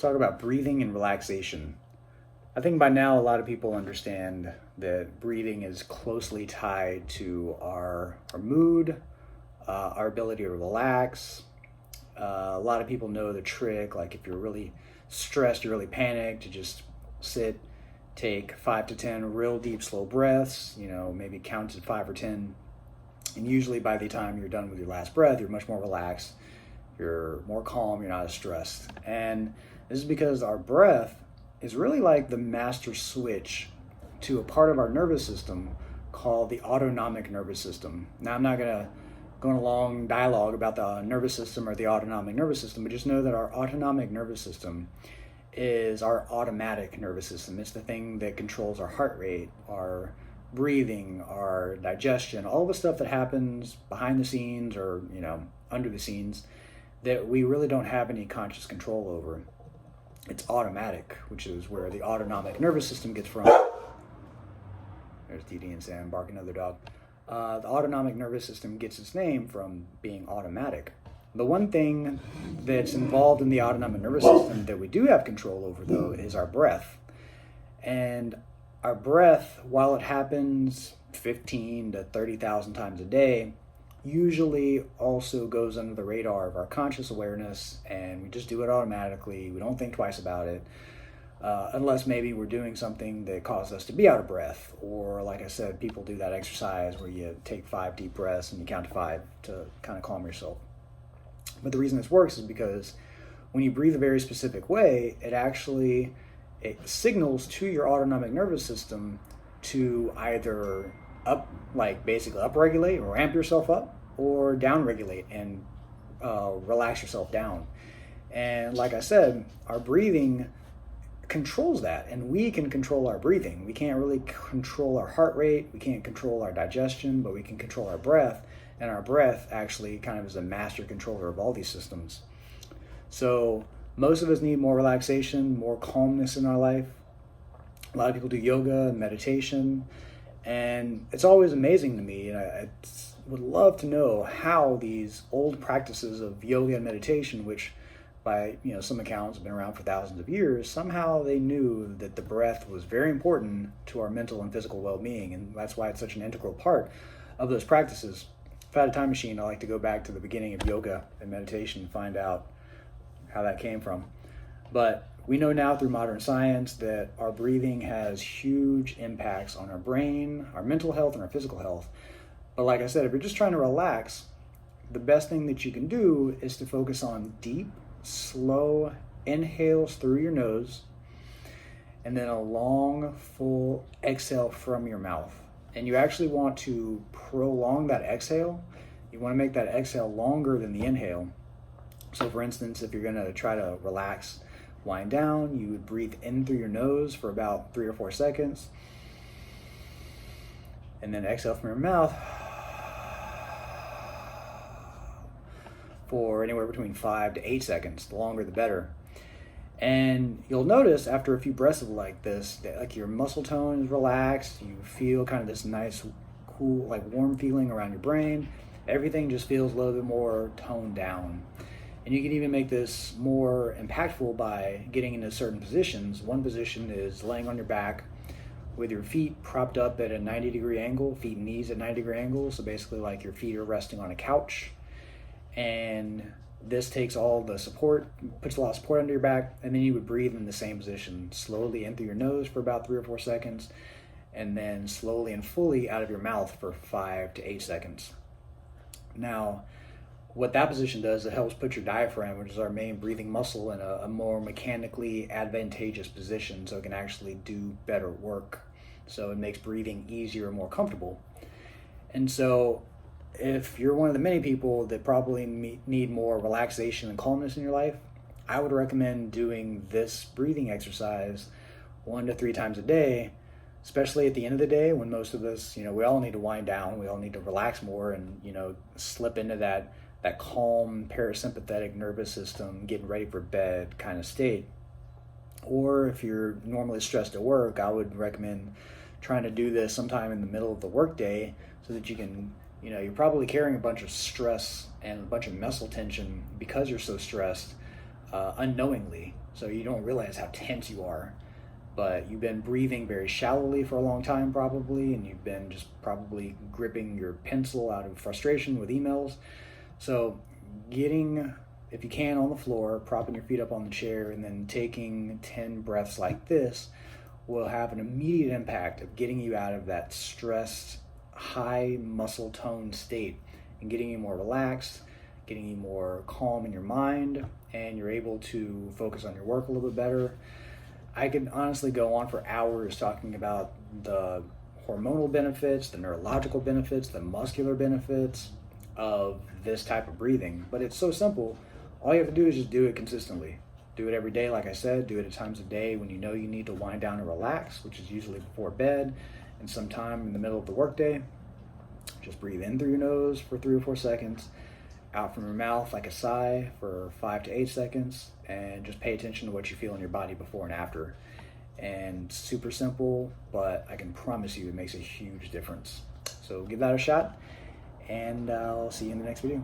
talk about breathing and relaxation. I think by now a lot of people understand that breathing is closely tied to our mood, our ability to relax. A lot of people know the trick, like if you're really stressed, you're really panicked, to just sit, take 5 to 10 real deep, slow breaths, maybe count to 5 or 10. And usually by the time you're done with your last breath, you're much more relaxed, you're more calm, you're not as stressed. And this is because our breath is really like the master switch to a part of our nervous system called the autonomic nervous system. Now, I'm not going to go on a long dialogue about the nervous system or the autonomic nervous system, but just know that our autonomic nervous system is our automatic nervous system. It's the thing that controls our heart rate, our breathing, our digestion, all the stuff that happens behind the scenes or, under the scenes that we really don't have any conscious control over. It's automatic, which is where the autonomic nervous system gets from. There's Dee Dee and Sam barking another dog. The autonomic nervous system gets its name from being automatic. The one thing that's involved in the autonomic nervous system that we do have control over, though, is our breath. And our breath, while it happens 15 to 30,000 times a day, usually also goes under the radar of our conscious awareness, and we just do it automatically. We don't think twice about it, unless maybe we're doing something that causes us to be out of breath. Or, like I said, people do that exercise where you take 5 deep breaths and you count to 5 to kind of calm yourself. But the reason this works is because when you breathe a very specific way, it signals to your autonomic nervous system to either basically upregulate or amp yourself up, or downregulate and relax yourself down. And like I said, our breathing controls that, and we can control our breathing. We can't really control our heart rate, we can't control our digestion, but we can control our breath, and our breath actually kind of is a master controller of all these systems. So most of us need more relaxation, more calmness in our life. A lot of people do yoga and meditation, and it's always amazing to me, and I would love to know how these old practices of yoga and meditation, which by some accounts have been around for thousands of years, somehow they knew that the breath was very important to our mental and physical well-being, and that's why it's such an integral part of those practices. If I had a time machine, I like to go back to the beginning of yoga and meditation and find out how that came from. But we know now through modern science that our breathing has huge impacts on our brain, our mental health, and our physical health. But like I said, if you're just trying to relax, the best thing that you can do is to focus on deep, slow inhales through your nose, and then a long, full exhale from your mouth. And you actually want to prolong that exhale. You want to make that exhale longer than the inhale. So for instance, if you're going to try to relax, wind down, you would breathe in through your nose for about 3 or 4 seconds, and then exhale from your mouth for anywhere between 5 to 8 seconds. The longer the better. And you'll notice after a few breaths of like this, that like your muscle tone is relaxed, you feel kind of this nice, cool, like warm feeling around your brain. Everything just feels a little bit more toned down. And you can even make this more impactful by getting into certain positions. One position is laying on your back with your feet propped up at a 90-degree angle, feet and knees at 90-degree angles. So basically like your feet are resting on a couch. And this takes all the support, puts a lot of support under your back, and then you would breathe in the same position, slowly in through your nose for about 3 or 4 seconds, and then slowly and fully out of your mouth for 5 to 8 seconds. Now, what that position does, it helps put your diaphragm, which is our main breathing muscle, in a more mechanically advantageous position, so it can actually do better work. So it makes breathing easier and more comfortable. And so if you're one of the many people that probably need more relaxation and calmness in your life, I would recommend doing this breathing exercise 1 to 3 times a day, especially at the end of the day when most of us, we all need to wind down, we all need to relax more and, slip into that calm parasympathetic nervous system, getting ready for bed kind of state. Or if you're normally stressed at work, I would recommend trying to do this sometime in the middle of the workday so that you can, you're probably carrying a bunch of stress and a bunch of muscle tension because you're so stressed. unknowingly. So you don't realize how tense you are, but you've been breathing very shallowly for a long time probably, and you've been just probably gripping your pencil out of frustration with emails. So getting, if you can, on the floor, propping your feet up on the chair, and then taking 10 breaths like this will have an immediate impact of getting you out of that stressed, high muscle tone state and getting you more relaxed, getting you more calm in your mind, and you're able to focus on your work a little bit better. I could honestly go on for hours talking about the hormonal benefits, the neurological benefits, the muscular benefits of this type of breathing, but it's so simple. All you have to do is just do it consistently. Do it every day, like I said. Do it at times of day when you know you need to wind down and relax, which is usually before bed and sometime in the middle of the workday. Just breathe in through your nose for 3 or 4 seconds, out from your mouth like a sigh for 5 to 8 seconds, and just pay attention to what you feel in your body before and after. And super simple, but I can promise you it makes a huge difference. So give that a shot, and I'll see you in the next video.